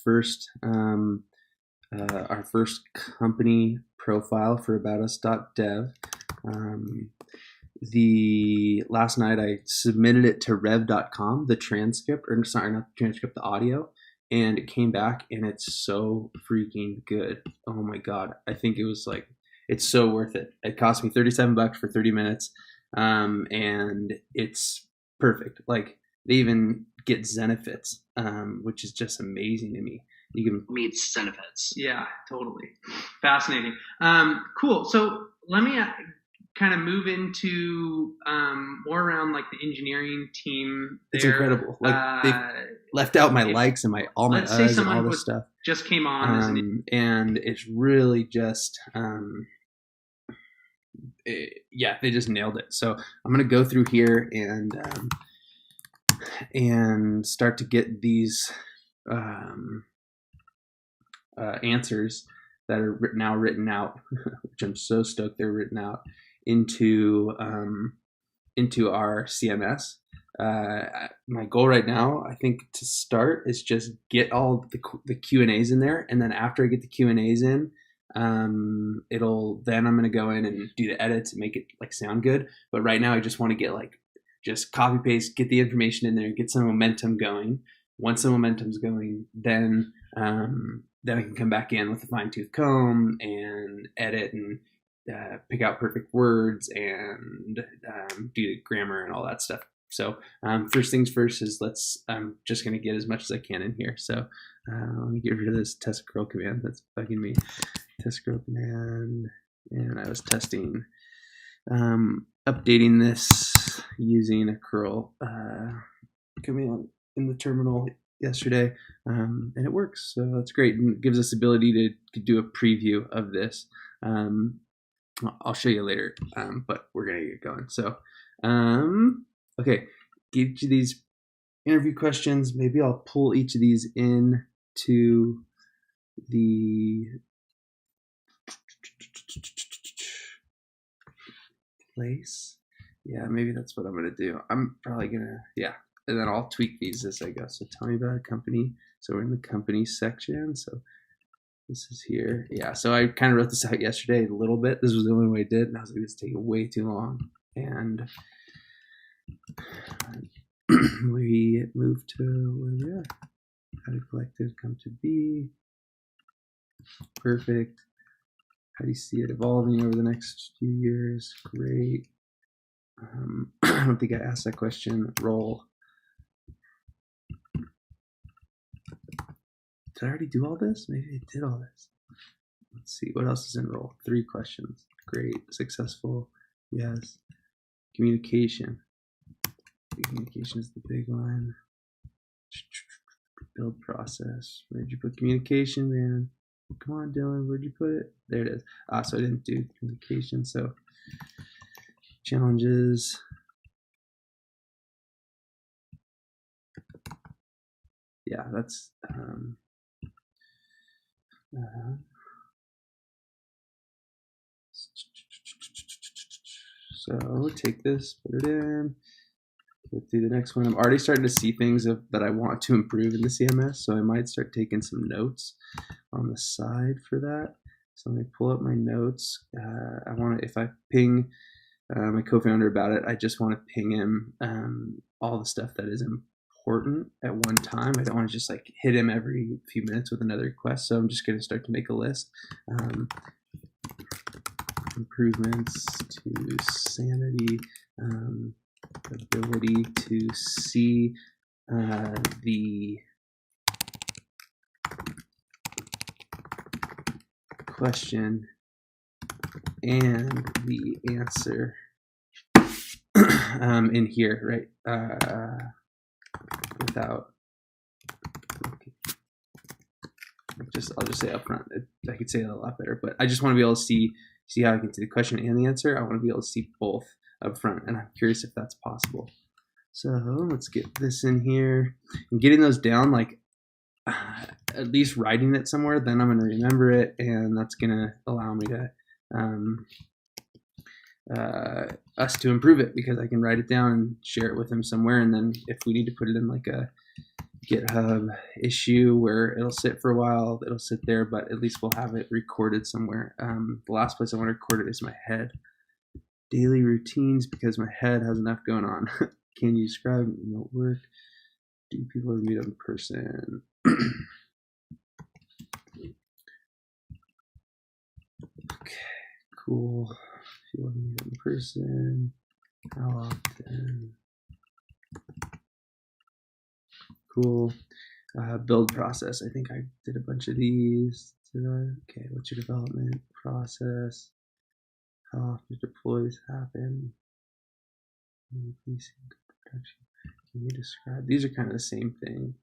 first company profile for AboutUs.Dev. Last night I submitted it to rev.com, the transcript, or sorry, not the transcript, the audio, and it came back and it's so freaking good. Oh my God. I think it was like, it's so worth it. It cost me $37 for 30 minutes. And it's perfect. Like they even get Zenefits, which is just amazing to me. You can meet Zenefits. Yeah, totally. Fascinating. Cool. So let me kind of move into more around like the engineering team there. It's incredible. Like they left out my likes and all my uhs and all this stuff. Just came on, and it's really just they just nailed it. So I'm gonna go through here and start to get these answers that are now written out, which I'm so stoked they're written out into our CMS. My goal right now, I think, to start is just get all the Q&As in there, and then after I get the Q&As in, then I'm gonna go in and do the edits and make it like sound good. But right now I just want to get just copy paste, get the information in there, get some momentum going. Once the momentum's going, then I can come back in with a fine-tooth comb and edit and pick out perfect words and do the grammar and all that stuff. So first things first is I'm just going to get as much as I can in here. So let me get rid of this test curl command that's bugging me. Test curl command, and I was testing, updating this using a curl command in the terminal yesterday, and it works. So that's great, and it gives us the ability to do a preview of this. I'll show you later, but we're gonna get going. So okay, each of these interview questions, maybe I'll pull each of these into the place. Yeah, maybe that's what I'm gonna do. I'm probably gonna, and then I'll tweak these as I go. So tell me about a company. So we're in the company section. So this is here. Yeah, so I kind of wrote this out yesterday a little bit. This was the only way I did, and I was like, it's taking way too long. And we moved to where we are. How did collected come to be? Perfect. How do you see it evolving over the next few years? Great. I don't think I asked that question. Role. Did I already do all this? Maybe I did all this. Let's see. What else is in role? 3 questions. Great. Successful. Yes. Communication. Communication is the big one. Build process. Where'd you put communication, man? Come on, Dylan. Where'd you put it? There it is. So I didn't do communication. So challenges. Yeah, that's so take this, put it in, go through the next one. I'm already starting to see things that I want to improve in the CMS, so I might start taking some notes on the side for that. So let me pull up my notes. I want to, if I ping my co-founder about it, I just want to ping him all the stuff that is important at one time. I don't want to just like hit him every few minutes with another request. So I'm just going to start to make a list. Improvements to sanity, ability to see the question and the answer in here, right? Without, okay. I'll just say up front. I could say it a lot better, but I just want to be able to see how I can see the question and the answer. I want to be able to see both up front, and I'm curious if that's possible. So let's get this in here. And getting those down, like at least writing it somewhere, then I'm going to remember it, and that's going to allow me to us to improve it, because I can write it down and share it with him somewhere, and then if we need to put it in like a GitHub issue where it'll sit for a while. It'll sit there, but at least we'll have it recorded somewhere. The last place I want to record it is my head. Daily routines, because my head has enough going on. Can you describe remote work? Do people ever meet in person? Okay, cool. If you want to meet in person, how often? Cool. Build process. I think I did a bunch of these. Did I? Okay, what's your development process? How often deploys happen? Can you describe? These are kind of the same thing.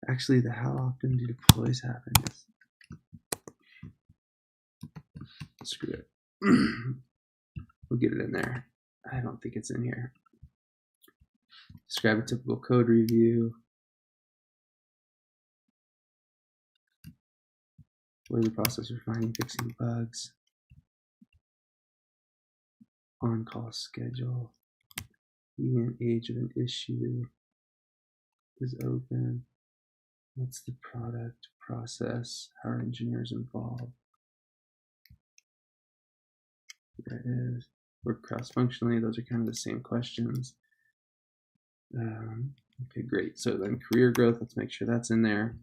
Actually, the how often do deploys happen? Screw it. We'll get it in there. I don't think it's in here. Describe a typical code review. What is the process for finding, fixing bugs? On-call schedule. Median age of an issue is open. What's the product process? How are engineers involved? There it is. Work cross-functionally. Those are kind of the same questions. Okay, great. So then career growth, let's make sure that's in there.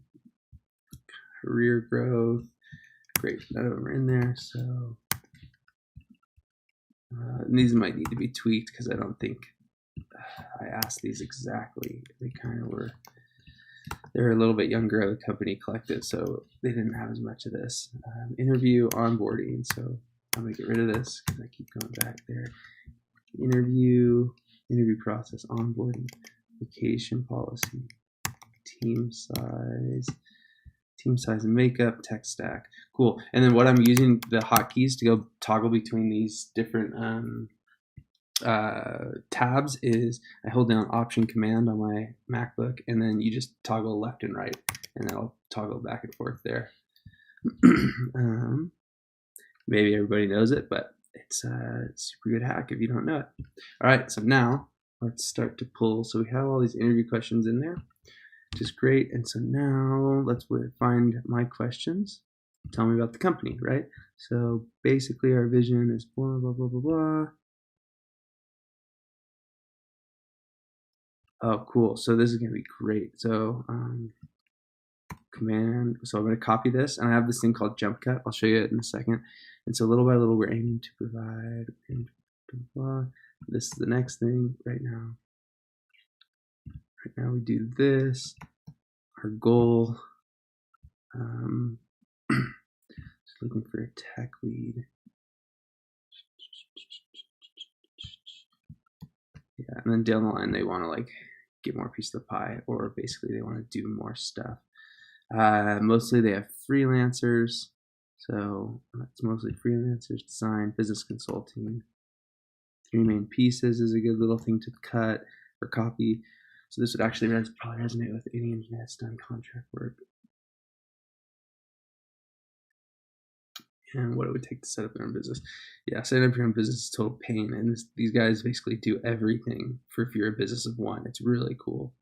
Career growth. Great, none of them are in there. So these might need to be tweaked because I don't think I asked these exactly. They kind of were, they're a little bit younger of the company collected, so they didn't have as much of this. Interview, onboarding. So I'm gonna get rid of this because I keep going back there. Interview process, onboarding, vacation policy, team size and makeup, tech stack. Cool. And then what I'm using the hotkeys to go toggle between these different tabs is I hold down Option Command on my MacBook, and then you just toggle left and right, and that'll toggle back and forth there. Maybe everybody knows it, but it's a super good hack if you don't know it. All right, so now let's start to pull. So we have all these interview questions in there, which is great. And so now let's find my questions. Tell me about the company, right? So basically our vision is blah, blah, blah, blah, blah. Oh, cool. So this is going to be great. So command. So I'm going to copy this, and I have this thing called jump cut. I'll show you it in a second. And so little by little, we're aiming to provide. This is the next thing right now. Right now we do this. Our goal. Just looking for a tech lead. Yeah, and then down the line they want to like get more piece of the pie, or basically they want to do more stuff. Mostly they have freelancers, so it's mostly freelancers, design, business consulting. 3 main pieces is a good little thing to cut or copy. So this would actually probably resonate with any engineer that's done contract work. And what it would take to set up their own business. Yeah, setting up your own business is total pain, and these guys basically do everything for if you're a business of one. It's really cool.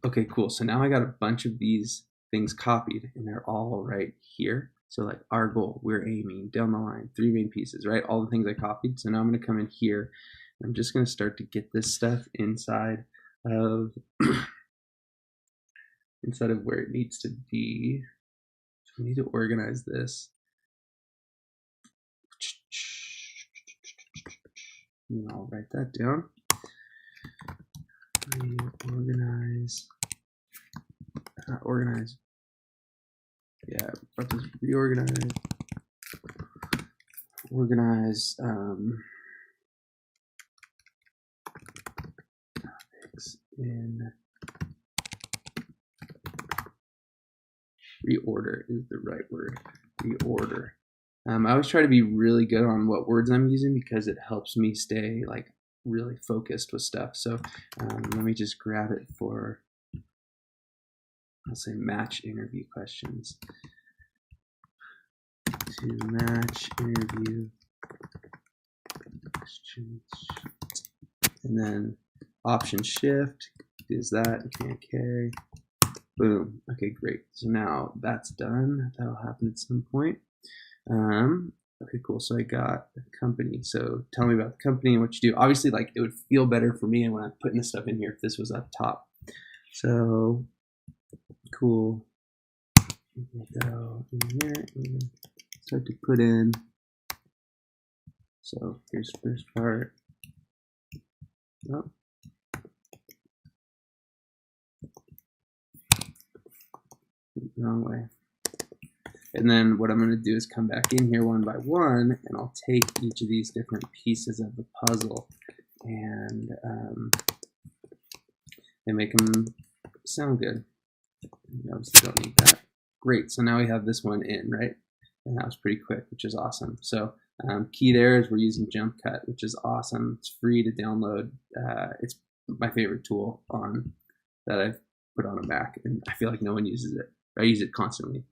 Okay, cool. So now I got a bunch of these things copied, and they're all right here. So like our goal, we're aiming down the line, 3 main pieces, right? All the things I copied. So now I'm going to come in here. I'm just going to start to get this stuff inside of where it needs to be. So we need to organize this. And I'll write that down. Organize. Yeah, but just reorganize. Organize topics in reorder is the right word. Reorder. I always try to be really good on what words I'm using because it helps me stay like really focused with stuff. So let me just grab it for, I'll say match interview questions. To match interview And then Option Shift is that, KK. Boom. Okay, great. So now that's done. That'll happen at some point. Okay, cool. So I got the company. So tell me about the company and what you do. Obviously, like it would feel better for me when I'm putting this stuff in here if this was up top. So cool. Go in here and start to put in. So here's the first part. Oh. Wrong way. And then what I'm going to do is come back in here one by one, and I'll take each of these different pieces of the puzzle and make them sound good. You obviously don't need that. Great. So now we have this one in, right? And that was pretty quick, which is awesome. So key there is we're using Jump Cut, which is awesome. It's free to download. It's my favorite tool that I've put on a Mac, and I feel like no one uses it. I use it constantly.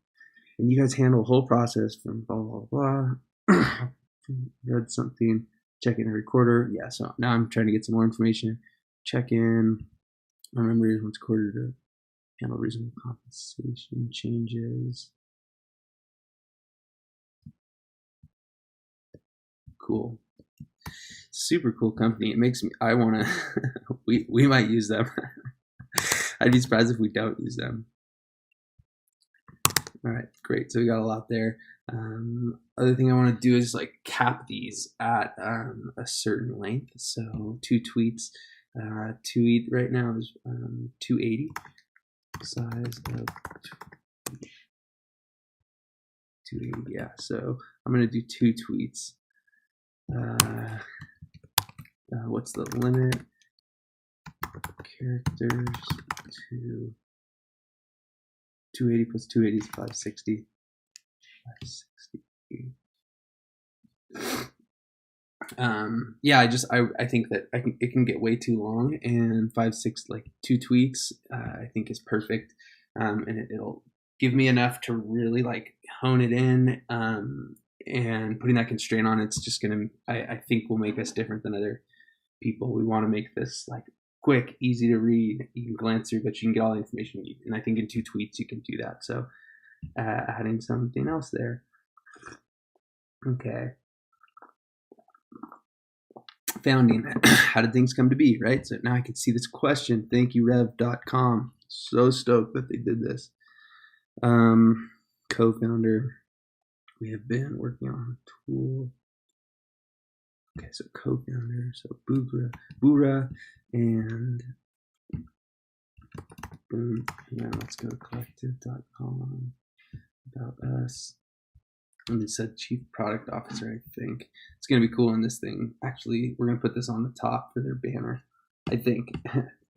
And you guys handle the whole process from blah, blah, blah. Read something, check in a recorder. Yeah, so now I'm trying to get some more information. Check in. Remember once quarter to handle reasonable compensation changes. Cool. Super cool company. It makes me, I want to, we might use them. I'd be surprised if we don't use them. All right, great. So we got a lot there. Other thing I want to do is like cap these at a certain length. So 2 tweets. Tweet right now is 280. Size of 280. Yeah. So I'm gonna do 2 tweets. What's the limit? Characters to 280 plus 280 is 560. 560. Yeah, I think that it can get way too long, and 5-6 like 2 tweaks I think is perfect, and it'll give me enough to really like hone it in, and putting that constraint on it's just gonna I think will make us different than other people. We want to make this like quick, easy to read. You can glance through, but you can get all the information you need. And I think in 2 tweets you can do that. So adding something else there. Okay. Founding. How did things come to be, right? So now I can see this question. Thank you, rev.com. So stoked that they did this. Co-founder. We have been working on a tool. Okay, so co-founder. So Bura, and boom. Now let's go to collective.com. About us. And it said Chief Product Officer, I think. It's going to be cool in this thing. Actually, we're going to put this on the top for their banner, I think.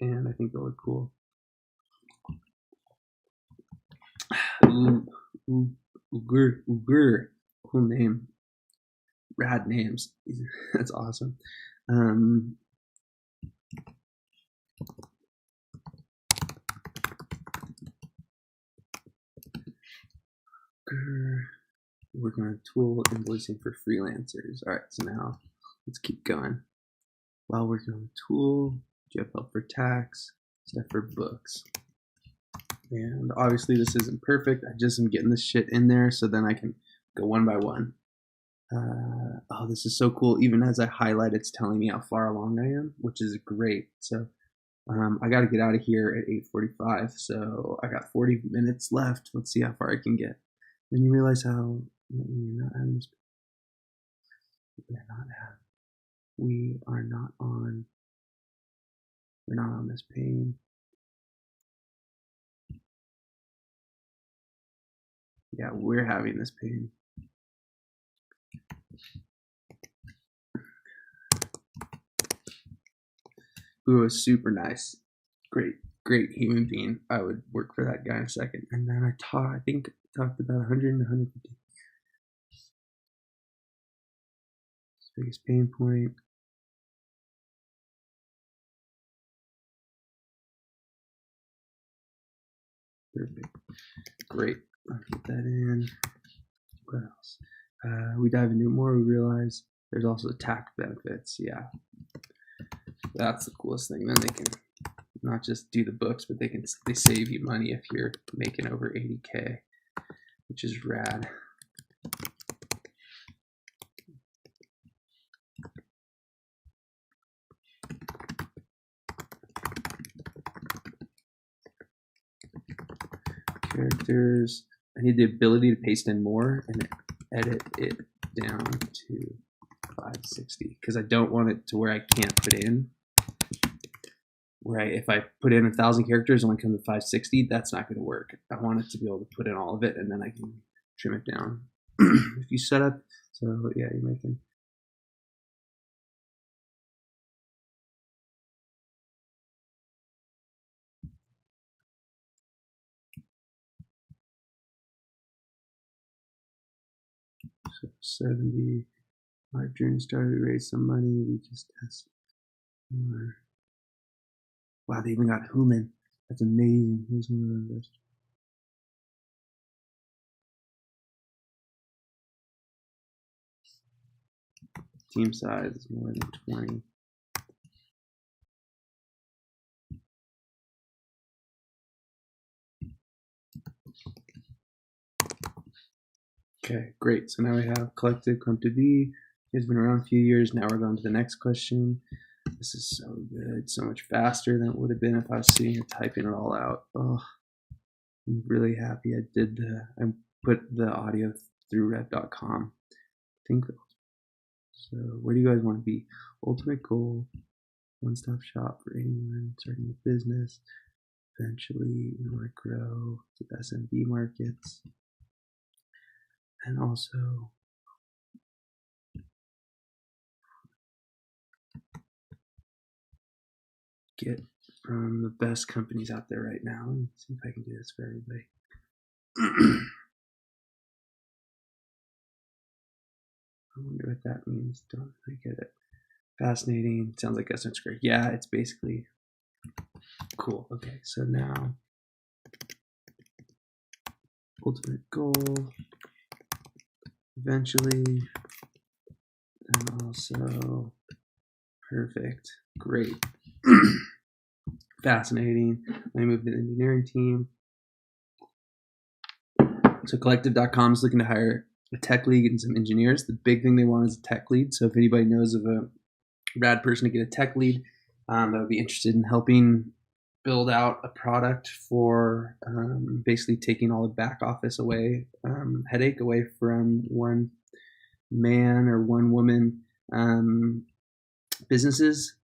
And I think it'll look cool. Ugur. Cool name. Rad names. That's awesome. Working on a tool invoicing for freelancers. All right, so now let's keep going. While working on the tool, do you have help for tax? Stuff for books. And obviously this isn't perfect. I just am getting this shit in there so then I can go one by one. Oh, this is so cool. Even as I highlight, it's telling me how far along I am, which is great. So I got to get out of here at 8:45. So I got 40 minutes left. Let's see how far I can get. Then you realize how we are not on. We're not on this page. Yeah, we're having this pain. Who was super nice. Great human being. I would work for that guy in a second. And then I think talked about 100 and 150. Biggest pain point. Perfect. Great. I'll get that in. What else? We dive into it more. We realize There's also tax benefits. Yeah, that's the coolest thing. Then they can not just do the books, but they save you money if you're making over 80K, which is rad. Characters. I need the ability to paste in more and edit it down to 560 because I don't want it to where I can't put in. Where if I put in 1,000 characters and only come to 560, that's not going to work. I want it to be able to put in all of it and then I can trim it down. If you set up, so yeah, you're making. So 70. Our journey started to raise some money. We just test more. Wow, they even got Human. That's amazing. Here's one of our investors. Team size is more than 20. Okay, great. So now we have collected, come to be. It's been around a few years. Now we're going to the next question. This is so good, so much faster than it would have been if I was sitting here typing it all out. Oh, I'm really happy I did I put the audio through rev.com. So where do you guys want to be? Ultimate goal, one-stop shop for anyone starting a business. Eventually, we want to grow to SMB markets. And also get from the best companies out there right now. Let me see if I can do this for everybody. I wonder what that means. Don't really get it. Fascinating. Sounds like that's great. Yeah, it's basically cool. Okay, so now ultimate goal. Eventually, and also perfect. Great. Fascinating. Let me move to the engineering team. So collective.com is looking to hire a tech lead and some engineers. The big thing they want is a tech lead. So if anybody knows of a rad person to get a tech lead that would be interested in helping build out a product for basically taking all the back office away, headache away from one man or one woman businesses,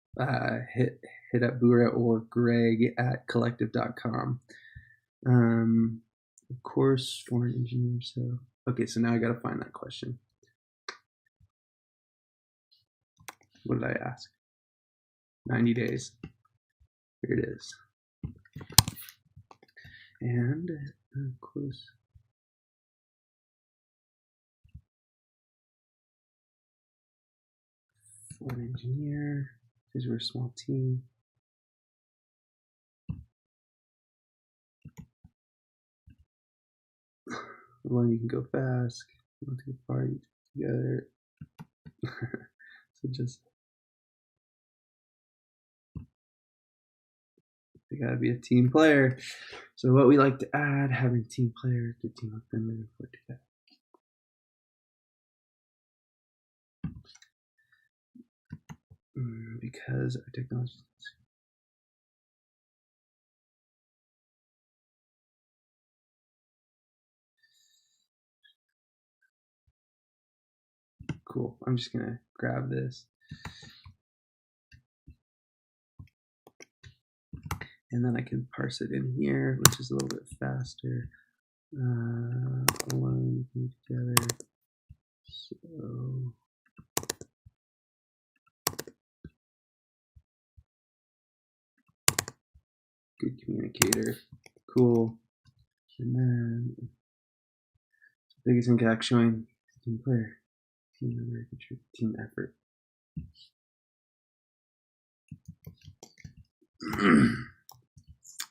hit up Bura or Greg at collective.com. Of course, foreign engineer. So, okay, so now I got to find that question. What did I ask? 90 days. Here it is. And, of course, foreign engineer, because we're a small team. One you can go fast, one to the party together. So just they gotta be a team player. So what we like to add, having a team player to team up them and work together. Because our technology. Cool. I'm just gonna grab this. And then I can parse it in here, which is a little bit faster. Alone together. So good communicator. Cool. And then biggest impact showing team player, team member, team effort.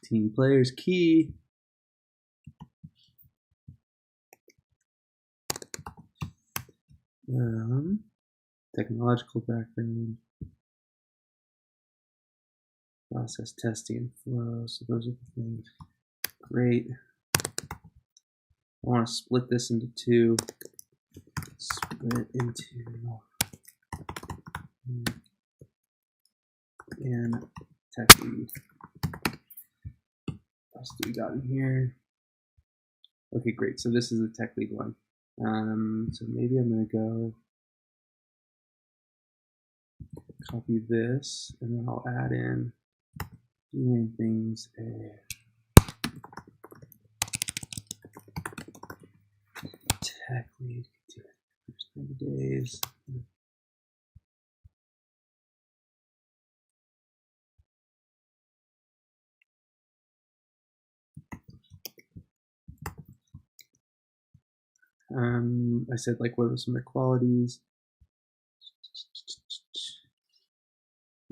Team players key. technological background, process testing and flow. So those are the things. Great. I want to split this into two. Split into and tech lead. What else do we got in here? Okay, great. So this is the tech lead one. So maybe I'm gonna go copy this, and then I'll add in doing things. Tech lead. First 30 days. I said like what are some of the qualities?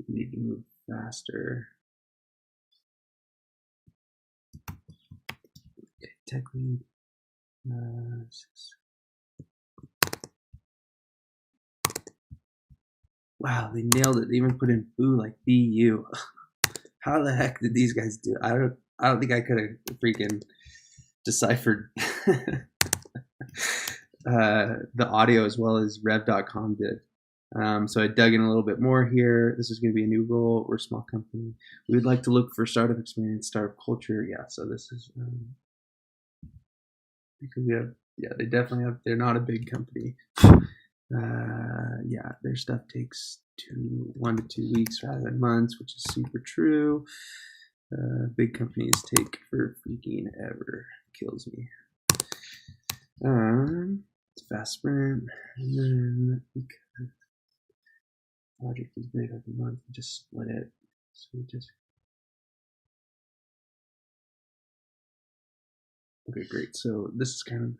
We need to move faster. Okay, tech lead. Wow, they nailed it. They even put in boo like BU. How the heck did these guys do it? I don't think I could have freaking deciphered the audio as well as rev.com did. So I dug in a little bit more here. This is going to be a new role. We're a small company. We would like to look for startup experience, startup culture. Yeah, so this is because we have, yeah, they definitely have, they're not a big company. Yeah, their stuff takes 1 to 2 weeks rather than months, which is super true. Big companies take for freaking ever. Kills me. It's fast sprint, and then because project is big like a month, we just split it. So we just okay, great. So this is kind of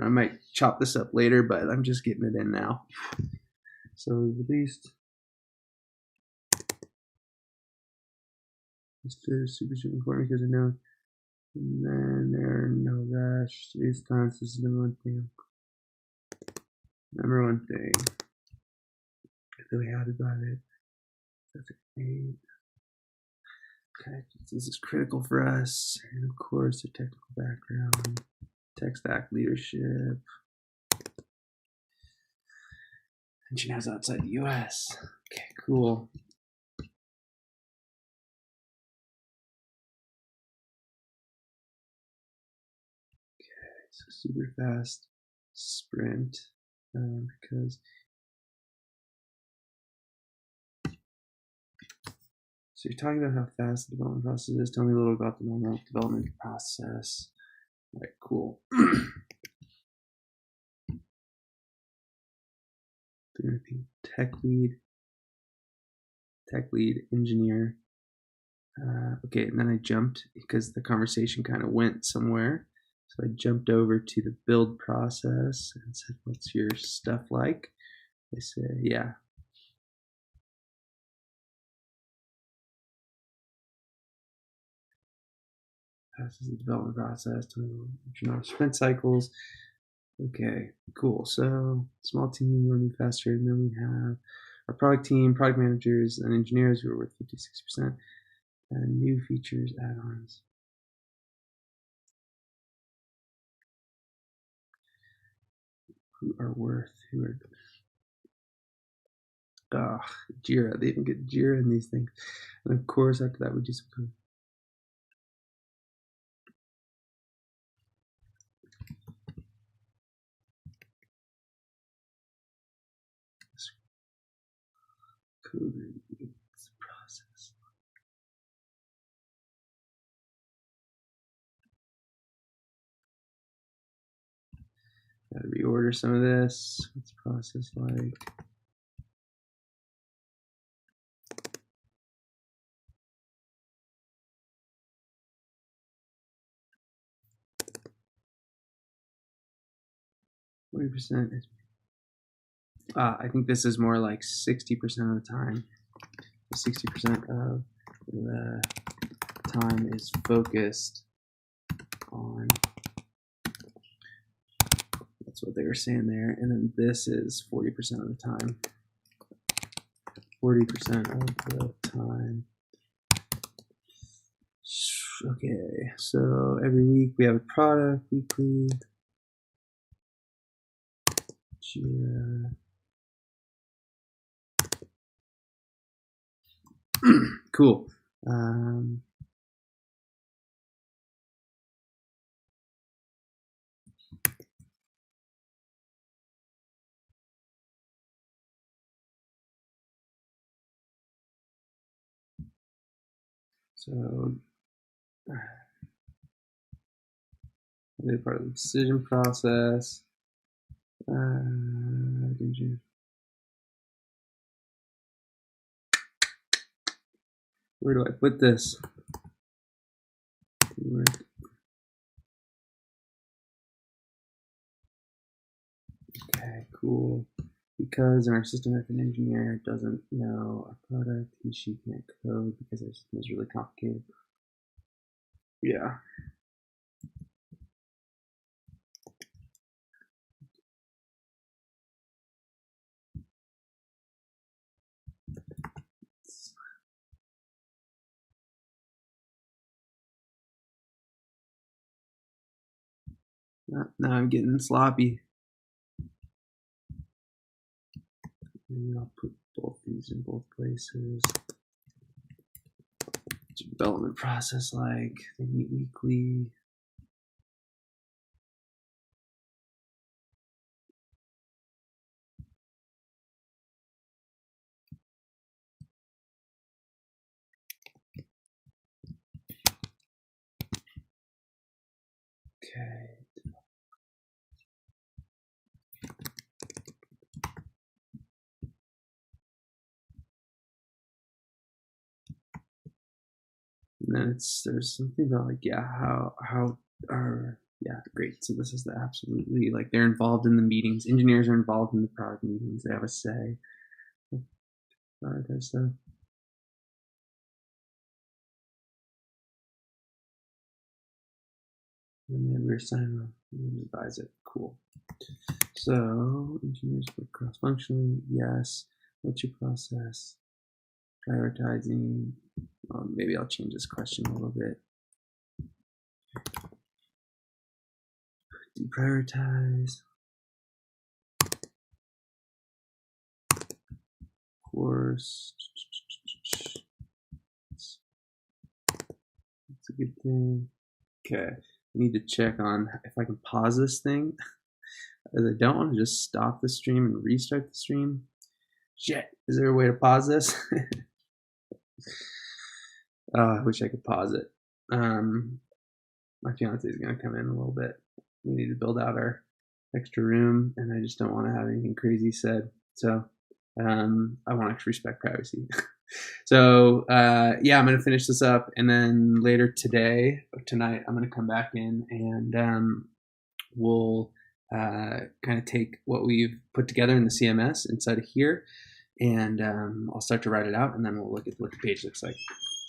I might chop this up later, but I'm just getting it in now. So we released Mr. Super important because I know, and then there are no rush. Today's times, this is number one thing. Number one thing. I feel happy about it. That's a 8. Okay, this is critical for us, and of course, the technical background, tech stack leadership. Engineers outside the US. Okay, cool. Okay, so super fast sprint because. So you're talking about how fast the development process is. Tell me a little about the normal development process. All right, cool. Tech lead engineer. Okay, and then I jumped because the conversation kind of went somewhere. So I jumped over to the build process and said, what's your stuff like? They say, yeah. Passes the development process to sprint cycles. Okay, cool. So small team, we're moving faster, and then we have our product team, product managers, and engineers who are worth 56%, and new features, add-ons. Who are Jira. They even get Jira in these things. And of course, after that, we do some code. Code process. Gotta reorder some of this. What's the process like? %. I think this is more like 60% of the time. 60% of the time is focused on, that's what they were saying there, and then this is 40% of the time. 40% of the time. Okay, so every week we have a product, weekly. Cool. So they're part of the decision process. Where do I put this? Okay, cool. Because our system as an engineer doesn't know our product, she can't code because our system is really complicated. Yeah. Now I'm getting sloppy. Maybe I'll put both these in both places. What's your development process like? They meet weekly. Okay. And then there's something about like, yeah, how are, yeah, great. So this is the absolutely, like, they're involved in the meetings. Engineers are involved in the product meetings. They have a say. Prioritize stuff. And then we're signing off and advise it. Cool. So engineers work cross-functionally. Yes. What's your process? Prioritizing. Maybe I'll change this question a little bit. Deprioritize. Course. That's a good thing. Okay. I need to check on if I can pause this thing. I don't want to just stop the stream and restart the stream. Shit. Is there a way to pause this? I wish I could pause it. My fiance is going to come in a little bit. We need to build out our extra room, and I just don't want to have anything crazy said. So I want to respect privacy. So yeah, I'm going to finish this up, and then later tonight, I'm going to come back in and we'll kind of take what we've put together in the CMS inside of here, and I'll start to write it out, and then we'll look at what the page looks like.